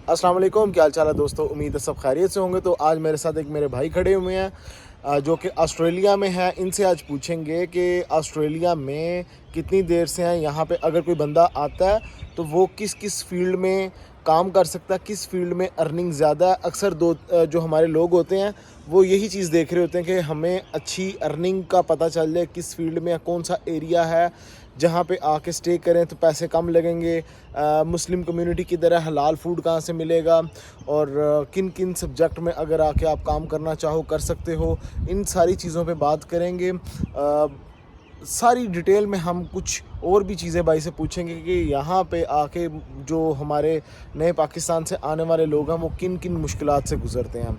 अस्सलाम वालेकुम, क्या हाल चाल है दोस्तों। उम्मीद है सब खैरियत से होंगे। तो आज मेरे साथ एक मेरे भाई खड़े हुए हैं जो कि ऑस्ट्रेलिया में हैं। इनसे आज पूछेंगे कि ऑस्ट्रेलिया में कितनी देर से हैं यहाँ पे। अगर कोई बंदा आता है तो वो किस किस फील्ड में काम कर सकता है, किस फील्ड में अर्निंग ज़्यादा है। अक्सर जो हमारे लोग होते हैं वो यही चीज़ देख रहे होते हैं कि हमें अच्छी अर्निंग का पता चल जाए किस फील्ड में, कौन सा एरिया है जहाँ पे आके स्टे करें तो पैसे कम लगेंगे, मुस्लिम कम्युनिटी की तरह हलाल फूड कहाँ से मिलेगा, और किन किन सब्जेक्ट में अगर आके आप काम करना चाहो कर सकते हो। इन सारी चीज़ों पे बात करेंगे। सारी डिटेल में हम कुछ और भी चीज़ें भाई से पूछेंगे कि यहाँ पे आके जो हमारे नए पाकिस्तान से आने वाले लोग हैं वो किन किन मुश्किलात से गुज़रते हैं।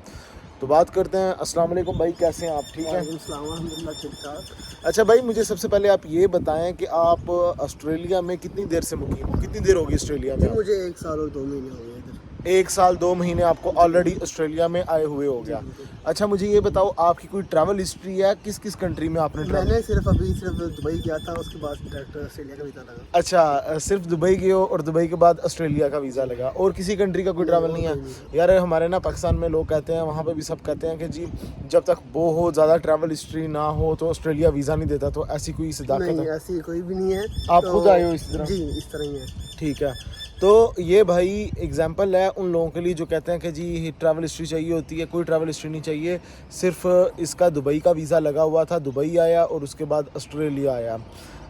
तो बात करते हैं। अस्सलाम वालेकुम भाई, कैसे हैं आप? ठीक हैं? अल्हम्दुलिल्लाह ठीक ठाक। अच्छा भाई, मुझे सबसे पहले आप ये बताएं कि आप ऑस्ट्रेलिया में कितनी देर से मुकीम हो, कितनी देर होगी ऑस्ट्रेलिया में? मुझे 1 साल और 2 महीने हो गए इधर। 1 साल 2 महीने आपको ऑलरेडी ऑस्ट्रेलिया में आए हुए हो गया। अच्छा, मुझे ये बताओ आपकी कोई ट्रैवल हिस्ट्री है? किस किस कंट्री में आपने ट्रैवल? मैंने सिर्फ दुबई गया था, उसके बाद डायरेक्ट ऑस्ट्रेलिया का वीज़ा लगा। अच्छा, सिर्फ दुबई गए हो और दुबई के बाद ऑस्ट्रेलिया का वीज़ा लगा, और किसी कंट्री का कोई ट्रैवल नहीं है? यार हमारे ना पाकिस्तान में लोग कहते हैं, वहाँ पे भी सब कहते हैं कि जी जब तक वो हो, ज़्यादा ट्रैवल हिस्ट्री ना हो तो ऑस्ट्रेलिया वीज़ा नहीं देता। तो ऐसी कोई सदाकत नहीं, है? ऐसी कोई भी नहीं है। आप खुद आए हो इस तरह? जी, इस तरह ही है। ठीक है। तो ये भाई एग्जांपल है उन लोगों के लिए जो कहते हैं कि जी ट्रैवल हिस्ट्री चाहिए होती है। कोई ट्रैवल हिस्ट्री नहीं चाहिए, सिर्फ इसका दुबई का वीज़ा लगा हुआ था, दुबई आया और उसके बाद ऑस्ट्रेलिया आया।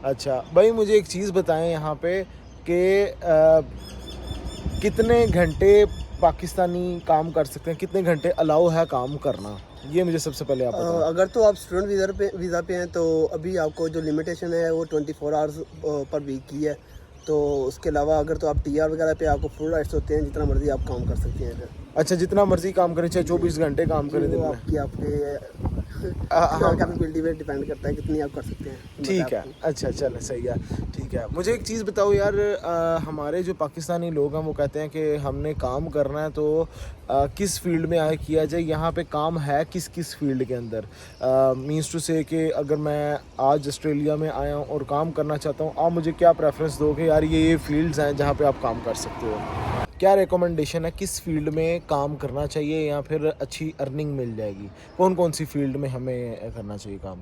अच्छा भाई, मुझे एक चीज़ बताएं यहाँ पे कि कितने घंटे पाकिस्तानी काम कर सकते हैं, कितने घंटे अलाउ है काम करना, ये मुझे सबसे पहले आप बताएं। अगर तो आप स्टूडेंट वीज़ा पे हैं तो अभी आपको जो लिमिटेशन है वो 24 आवर्स पर वीक की है। तो उसके अलावा अगर तो आप टीआर वगैरह पे आपको फुल राइट्स होते हैं, जितना मर्जी आप काम कर सकते हैं इधर। अच्छा, जितना मर्जी काम करें, चाहे 24 घंटे काम करें दिन वो में? आपके कैपेबिलिटी पे डिपेंड करता है कितनी आप कर सकते हैं। ठीक है। अच्छा चलो सही है। ठीक है, मुझे एक चीज़ बताओ यार, हमारे जो पाकिस्तानी लोग हैं वो कहते हैं कि हमने काम करना है तो किस फील्ड में आए किया जाए। यहाँ पे काम है किस किस फील्ड के अंदर? मीन्स टू से कि अगर मैं आज ऑस्ट्रेलिया में आया हूँ और काम करना चाहता हूँ, आप मुझे क्या प्रेफरेंस दोगे यार, ये फील्ड्स हैं जहाँ पे आप काम कर सकते हो? क्या रिकमेंडेशन है, किस फील्ड में काम करना चाहिए या फिर अच्छी अर्निंग मिल जाएगी? कौन कौन सी फील्ड में हमें करना चाहिए काम?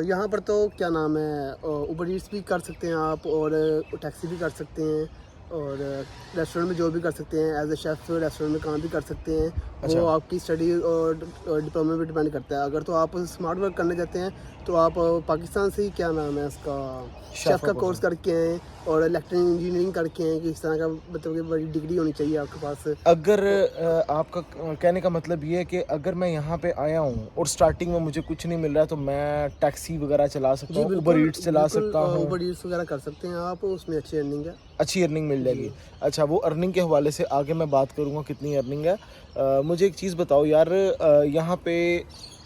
यहाँ पर तो क्या नाम है, उबर ईट्स भी कर सकते हैं आप, और टैक्सी भी कर सकते हैं, और रेस्टोरेंट में जॉब भी कर सकते हैं। एज ए शेफ़ रेस्टोरेंट में काम भी कर सकते हैं। अच्छा। वो आपकी स्टडी और डिप्लोमा पे डिपेंड करता है। अगर तो आप स्मार्ट वर्क करना चाहते हैं तो आप पाकिस्तान से ही क्या नाम है उसका शेफ़ का कोर्स करके हैं, और इलेक्ट्रिकल इंजीनियरिंग करके हैं कि इस तरह का मतलब कि बड़ी डिग्री होनी चाहिए आपके पास। अगर आपका कहने का मतलब ये है कि अगर मैं यहाँ पे आया हूँ और स्टार्टिंग में मुझे कुछ नहीं मिल रहा है तो मैं टैक्सी वगैरह चला सकता हूँ, उबर ईट्स चला सकता हूँ? उबर ईट्स वगैरह कर सकते हैं आप, उसमें अच्छी अर्निंग है। अच्छी अर्निंग मिल जाएगी। अच्छा, वो अर्निंग के हवाले से आगे मैं बात करूँगा कितनी अर्निंग है। मुझे एक चीज़ बताओ यार, यहाँ पे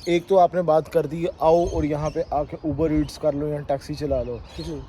एक तो आपने बात कर दी आओ और यहाँ पे आके उबर ईट्स कर लो या टैक्सी चला लो।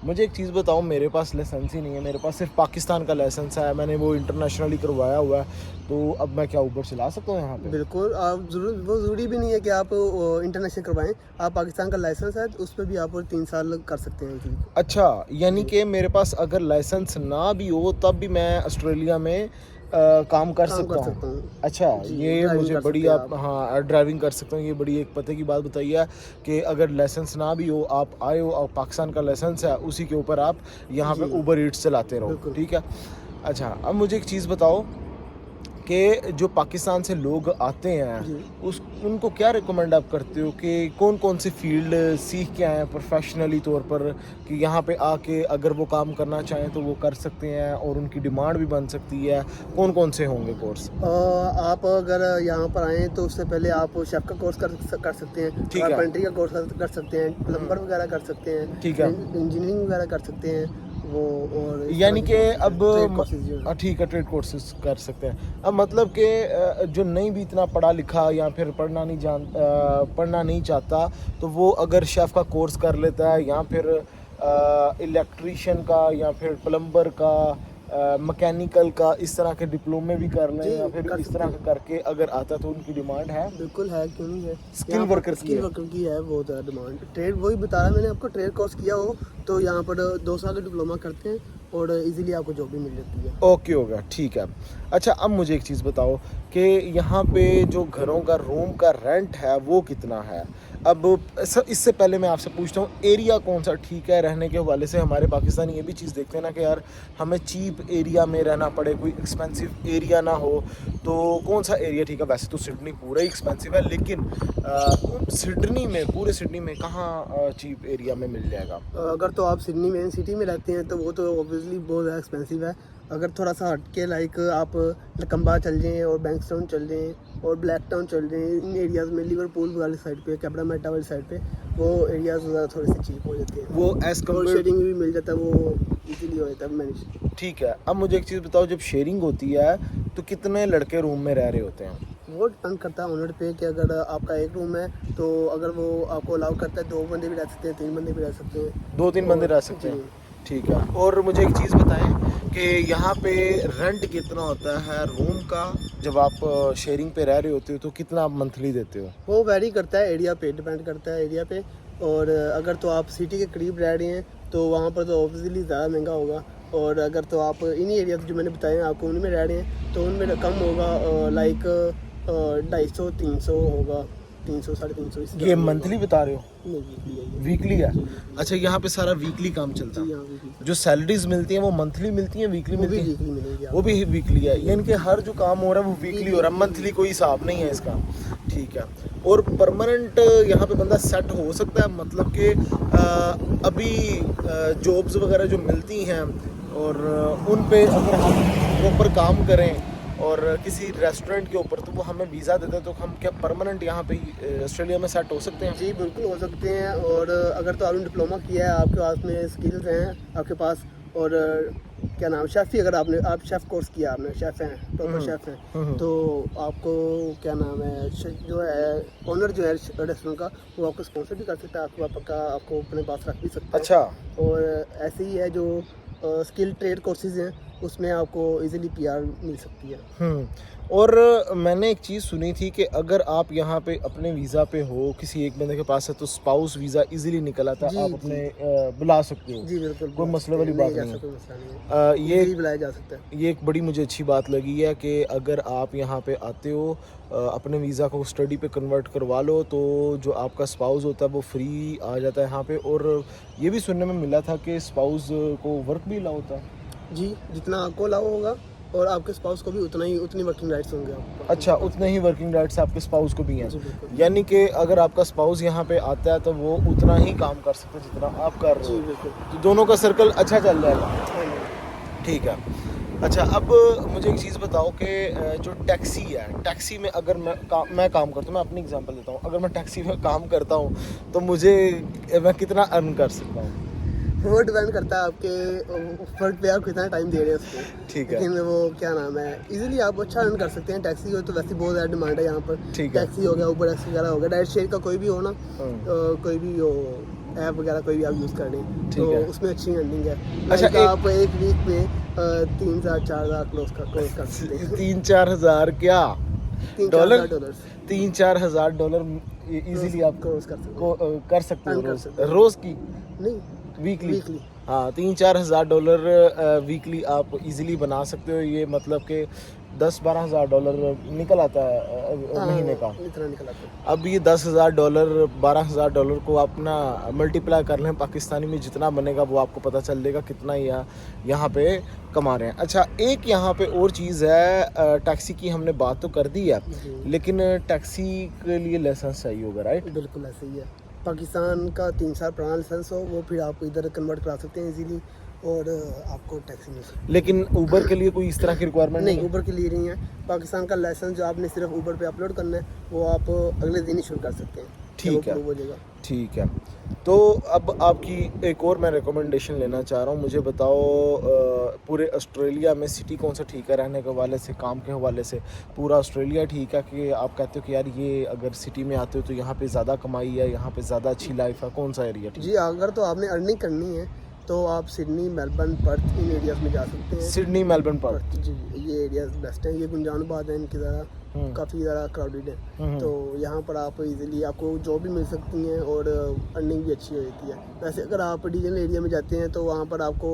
मुझे एक चीज़ बताओ, मेरे पास लाइसेंस ही नहीं है, मेरे पास सिर्फ पाकिस्तान का लाइसेंस है, मैंने वो इंटरनेशनली करवाया हुआ है, तो अब मैं क्या उबर चला सकता हूँ यहाँ पे? बिल्कुल, आप वो ज़रूरी भी नहीं है कि आप इंटरनेशनल करवाएं। आप पाकिस्तान का लाइसेंस है तो उस पर भी आप 3 साल कर सकते हैं। अच्छा, यानी कि मेरे पास अगर लाइसेंस ना भी हो तब भी मैं ऑस्ट्रेलिया में काम कर सकता हूँ? अच्छा, ये मुझे बड़ी आप हाँ ड्राइविंग कर सकता हूँ, ये बड़ी एक पते की बात बताई है कि अगर लाइसेंस ना भी हो, आप आए हो और पाकिस्तान का लाइसेंस है, उसी के ऊपर आप यहाँ पे उबर ईट्स चलाते रहो। ठीक है। अच्छा, अब मुझे एक चीज़ बताओ कि जो पाकिस्तान से लोग आते हैं उनको क्या रिकमेंड आप करते हो कि कौन कौन सी फील्ड सीख के आए हैं प्रोफेशनली तौर पर, कि यहाँ पे आके अगर वो काम करना चाहें तो वो कर सकते हैं और उनकी डिमांड भी बन सकती है? कौन कौन से होंगे कोर्स? आप अगर यहाँ पर आएँ तो उससे पहले आप शेफ़ का कोर्स कर सकते हैं, कारपेंटरी का कोर्स कर सकते हैं, प्लम्बर वगैरह कर सकते हैं, ठीक है, इंजीनियरिंग वगैरह कर सकते हैं वो, और यानी कि अब ठीक है, ट्रेड कोर्सेज कर सकते हैं। अब मतलब कि जो नहीं भी इतना पढ़ा लिखा या फिर पढ़ना नहीं चाहता तो वो अगर शेफ़ का कोर्स कर लेता है या फिर इलेक्ट्रीशियन का या फिर प्लम्बर का मैकेनिकल का इस तरह के डिप्लोमे भी कर लें जी, या फिर कर इस सकते तरह का करके अगर आता तो उनकी डिमांड है? बिल्कुल है, क्यों नहीं है। स्किल यहाँ पर वर्कर की स्किल है। वर्कर की है बहुत ज़्यादा डिमांड। ट्रेड वही बता रहा मैंने आपको, ट्रेड कोर्स किया हो तो यहाँ पर 2 साल का डिप्लोमा करते हैं और इजीली आपको जॉब भी मिल जाती है। ओके होगा, ठीक है। अच्छा, अब मुझे एक चीज़ बताओ कि यहाँ पे जो घरों का रूम का रेंट है वो कितना है? अब इससे पहले मैं आपसे पूछता हूँ, एरिया कौन सा ठीक है रहने के हवाले से? हमारे पाकिस्तानी ये भी चीज़ देखते हैं ना कि यार हमें चीप एरिया में रहना पड़े, कोई एक्सपेंसिव एरिया ना हो, तो कौन सा एरिया ठीक है? वैसे तो सिडनी पूरा ही एक्सपेंसिव है, लेकिन सिडनी में, पूरे सिडनी में कहाँ चीप एरिया में मिल जाएगा? अगर तो आप सिडनी मेन सिटी में रहते हैं तो वो तो ऑब्वियसली बहुत ज़्यादा एक्सपेंसिव है। अगर थोड़ा सा हट के लाइक आप लकम्बा चल जाएँ और बैंक्सटाउन चल जाएँ और ब्लैक टाउन चल जाएँ, इन एरियाज़ में लिवरपूल वाली साइड पे, कैब्रामेटा वाली साइड पे, वो एरियाज़ ज़्यादा थोड़े से चीप हो जाते हैं। वो एज और कम्पेयर, शेडिंग भी मिल जाता है, वो इजीली हो जाता है मैनेज। ठीक है। अब मुझे एक चीज़ बताओ, जब शेयरिंग होती है तो कितने लड़के रूम में रह रहे होते हैं? वो डिपेंड करता है ओनर पे कि अगर आपका एक रूम है तो अगर वो आपको अलाउ करता है 2 बंदे भी रह सकते हैं, 3 बंदे भी रह सकते हैं। 2-3 बंदे रह सकते हैं, ठीक है। और मुझे एक चीज़ बताएं कि यहाँ पे रेंट कितना होता है रूम का? जब आप शेयरिंग पे रह रहे होते हो तो कितना आप मंथली देते हो? वो वैरी करता है एरिया पे, डिपेंड करता है एरिया पे। और अगर तो आप सिटी के करीब रह रहे हैं तो वहाँ पर तो ऑब्वियसली ज़्यादा महंगा होगा। और अगर तो आप इन्हीं एरिया जो मैंने बताए हैं आपको उनमें रह रहे हैं तो उनमें कम होगा, लाइक 250-300 होगा, 300 350 इस ये मंथली बता रहे हो? नहीं, वीकली है ये। वीकली है? अच्छा, यहाँ पे सारा वीकली काम चलता जी है? हाँ, वीकली। जो सैलरीज मिलती हैं वो मंथली मिलती हैं, वीकली वो भी मिलती हैं? वीकली मिलेगी वो आपको। भी वीकली है, यानी कि हर जो काम हो रहा है वो वीकली हो रहा है, मंथली कोई हिसाब नहीं है इसका, ठीक है। और परमानेंट यहाँ पे बंदा सेट हो सकता है, मतलब कि अभी जॉब्स वगैरह जो मिलती हैं और उन पे अगर हम प्रॉपर काम करें और किसी रेस्टोरेंट के ऊपर तो वो हमें वीज़ा देते हैं, तो हम क्या परमानेंट यहाँ पे ऑस्ट्रेलिया में सेट हो सकते हैं? जी बिल्कुल हो सकते हैं। और अगर तो आपने डिप्लोमा किया है, आपके पास में स्किल्स हैं आपके पास, और क्या नाम, शेफ़ ही, अगर आप शेफ़ कोर्स किया, आपने शेफ़ हैं, प्रॉपर शेफ़ हैं, तो आपको क्या नाम है, जो है ओनर जो है रेस्टोरेंट का, वो आपको स्पॉन्सर भी कर सकता है, आपको अपने पास रख भी सकता है। अच्छा। और ऐसे ही है जो स्किल ट्रेड कोर्सेज हैं उसमें आपको इजीली पीआर मिल सकती है। और मैंने एक चीज़ सुनी थी कि अगर आप यहाँ पे अपने वीज़ा पे हो, किसी एक बंदे के पास है, तो स्पाउस वीज़ा इजीली निकल आता है, जी, आप जी। अपने बुला सकते हो? जी बिल्कुल, कोई मसले वाली बात नहीं है। कोई मसला नहीं है, ये इजीली बुलाया जा सकता है। ये एक बड़ी मुझे अच्छी बात लगी है कि अगर आप यहाँ पे आते हो, अपने वीज़ा को स्टडी पे कन्वर्ट करवा लो, तो जो आपका स्पाउस होता है वो फ्री आ जाता है यहाँ पे। और ये भी सुनने में मिला था कि स्पाउस को वर्क भी अलाउ होता है? जी, जितना आपको अलाउ होगा और आपके स्पाउस को भी उतनी वर्किंग राइट्स होंगे आपको। अच्छा, उतने ही वर्किंग राइट्स आपके स्पाउस को भी हैं? जी बिल्कुल। यानी कि अगर आपका स्पाउस यहाँ पे आता है तो वो उतना ही काम कर सकते हैं जितना आप कर रहे जी हो, बिल्कुल। तो दोनों का सर्कल अच्छा चल जाएगा, हाँ जी। ठीक है। अच्छा, अब मुझे एक चीज़ बताओ कि जो टैक्सी है, टैक्सी में अगर मैं काम करता हूँ, मैं अपनी एग्जांपल देता हूँ, अगर मैं टैक्सी में काम करता हूँ तो मैं कितना अर्न कर सकता हूँ? वो डिपेंड करता है आपके वर्क पे आप कितना टाइम दे रहे हैं उसको, ठीक है। लेकिन वो क्या नाम है, इजीली आप अच्छा अर्न कर सकते हैं। टैक्सी हो तो वैसे बहुत ज़्यादा डिमांड है यहाँ पर, ठीक है। टैक्सी हो गया, उबर एक्स वगैरह हो गया, डायरेक्ट शेयर का कोई भी हो ना, कोई भी हो ऐप वगैरह कोई भी आप यूज़ कर लें तो है। उसमें अच्छी अर्निंग है। अच्छा, Like आप एक वीक में 3,000-4,000 क्लोज कर सकते हैं। 3-4 हज़ार क्या? 3,000-4,000 डॉलर्स 3-4 हज़ार डॉलर इजीली आप क्लोज कर सकते हैं। को कर सकते हो Earn कर रोज सकते हैं। रोज की? नहीं, वीकली? वीकली। हाँ, 3-4 हज़ार डॉलर वीकली आप इजीली बना सकते हो। ये मतलब कि 10-12 हज़ार डॉलर निकल आता है महीने का। इतना निकल आता है। अब ये 10,000 डॉलर 12,000 डॉलर को आप ना मल्टीप्लाई कर लें पाकिस्तानी में, जितना बनेगा वो आपको पता चल जाएगा कितना यहाँ पे कमा रहे हैं। अच्छा, एक यहाँ पे और चीज़ है, टैक्सी की हमने बात तो कर दी है, जी। लेकिन टैक्सी के लिए लाइसेंस चाहिए होगा, राइट? बिल्कुल ऐसे ही है। पाकिस्तान का 3 साल पुराना लाइसेंस हो, वो फिर आप इधर कन्वर्ट करा सकते हैं इजीली और आपको टैक्सी मिल सकती है। लेकिन ऊबर के लिए कोई इस तरह की रिक्वायरमेंट नहीं, नहीं? ऊबर के लिए नहीं है। पाकिस्तान का लाइसेंस जो आपने सिर्फ ऊबर पे अपलोड करना है वो आप अगले दिन ही शुरू कर सकते हैं। ठीक है। वो हो जाएगा। ठीक है। तो अब आपकी एक और मैं रिकमेंडेशन लेना चाह रहा हूँ, मुझे बताओ पूरे ऑस्ट्रेलिया में सिटी कौन सा ठीक है रहने के हवाले से, काम के हवाले से? पूरा ऑस्ट्रेलिया ठीक है कि आप कहते हो कि यार ये अगर सिटी में आते हो तो यहाँ पे ज़्यादा कमाई है, यहाँ पे ज़्यादा अच्छी लाइफ है? कौन सा एरिया ठीक जी, अगर तो आपने अर्निंग करनी है तो आप सिडनी, मेलबर्न, पर्थ इन एरियाज़ में जा सकते हैं। Sydney, Melbourne, Perth. जी, ये एरियाज़ बेस्ट हैं। ये गुंजानुबाद है, इनकी ज़रा काफ़ी ज़्यादा क्राउडेड है, तो यहाँ पर आप इजीली आपको जॉब भी मिल सकती हैं और अर्निंग भी अच्छी हो जाती है। वैसे अगर आप रीजनल एरिया में जाते हैं तो वहाँ पर आपको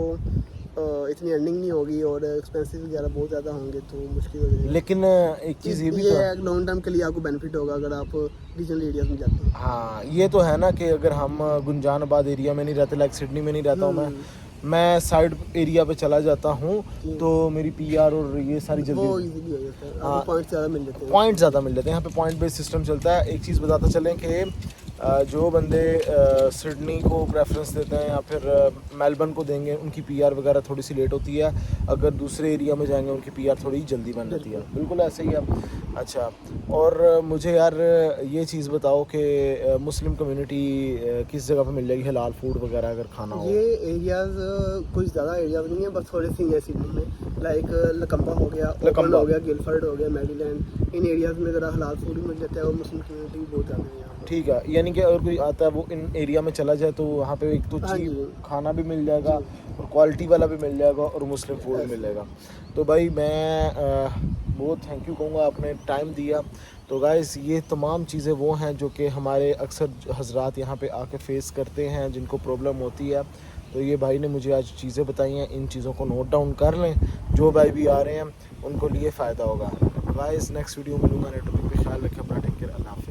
इतनी अर्निंग नहीं होगी और एक्सपेंसेस वगैरह बहुत ज़्यादा होंगे, तो मुश्किल हो जाएगी। लेकिन एक चीज़ ये भी तो है, लॉन्ग टर्म के लिए आपको बेनिफिट होगा अगर आप रीजनल एरियाज में जाते हैं। हाँ ये तो है ना कि अगर हम गुंजानाबाद एरिया में नहीं रहते, लाइक सिडनी में नहीं रहता हूँ मैं साइड एरिया पे चला जाता हूँ तो मेरी पीआर और ये सारी वो जल्दी इजीली हो जाता है, आपको पॉइंट ज़्यादा मिल जाते हैं। पॉइंट ज़्यादा मिल जाते हैं। यहाँ पे पॉइंट बेस्ड सिस्टम चलता है। एक चीज़ बताता चलें कि जो बंदे सिडनी को प्रेफरेंस देते हैं या फिर मेलबर्न को देंगे, उनकी पीआर वगैरह थोड़ी सी लेट होती है। अगर दूसरे एरिया में जाएंगे उनकी पीआर थोड़ी जल्दी बन जाती है। बिल्कुल ऐसे ही है। अच्छा, और मुझे यार ये चीज़ बताओ कि मुस्लिम कम्युनिटी किस जगह पे मिल जाएगी हलाल फूड वगैरह अगर खाना हो? ये एरियाज़ कुछ ज़्यादा एरियाज़ नहीं है, बस थोड़े से ही है सिडनी में। लाइक लकम्बा हो गया, ओकलैंड हो गया, गिलफर्ड हो गया, मेरीलैंड, इन एरियाज़ में ज़रा हलाल फूड भी मिल जाता है और मुस्लिम कम्युनिटी भी बहुत ज़्यादा है यहाँ पर। ठीक है, यानी कि अगर कोई आता है वो इन एरिया में चला जाए तो वहाँ पे एक तो हाँ चीप जी। खाना भी मिल जाएगा और क्वालिटी वाला भी मिल जाएगा और मुस्लिम फूड भी मिल जाएगा। तो भाई मैं बहुत थैंक यू कहूँगा, आपने टाइम दिया। तो गाइस ये तमाम चीज़ें वो हैं जो कि हमारे अक्सर हजरात यहाँ पे आके फेस करते हैं, जिनको प्रॉब्लम होती है। तो ये भाई ने मुझे आज चीज़ें बताई हैं, इन चीज़ों को नोट डाउन कर लें। जो भाई भी आ रहे हैं उनको लिए फ़ायदा होगा। गाइस नेक्स्ट वीडियो मिलूँगा, नेटवर्क पे ख्याल रखें अपना, टेक केयर, अल्लाह।